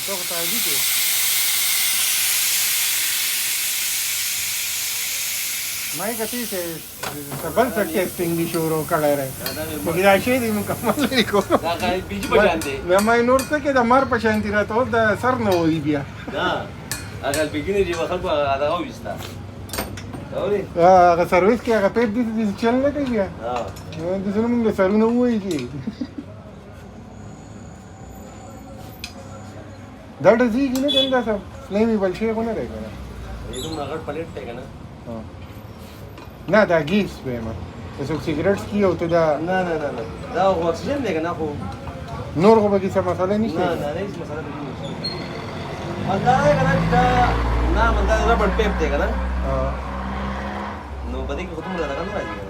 څه ته دي کې ما یې کتي چې بل څه ټیسټینګ دی شروع کړی دی خو دا شی دی مکمل لري کو دا کار بیجی په شان دی ما نور څه کې د مار په شان دی راته د سر نه وي بیا نه هغه بیګینه دی خلکو هغه وستا اوري هغه سرویس کې هغه پیپ دي چل نه کوي بیا ها د زنه موږ سرونه وایي کې دا د زیږ نه کنده سم فلیمي بل شي غونه دی کنه ایدو هغه پلیټ ته کنه نه دا گیس به ما څو سیګریټس کیو ته دا نه نه نه دا اکسیجن دی کنه خو نور خو به څه مسله نشته نه نه هیڅ مسله نه دا کنه دا نه مندا ربړ ټیپ دی کنه نو بده کې خودم راځه کنه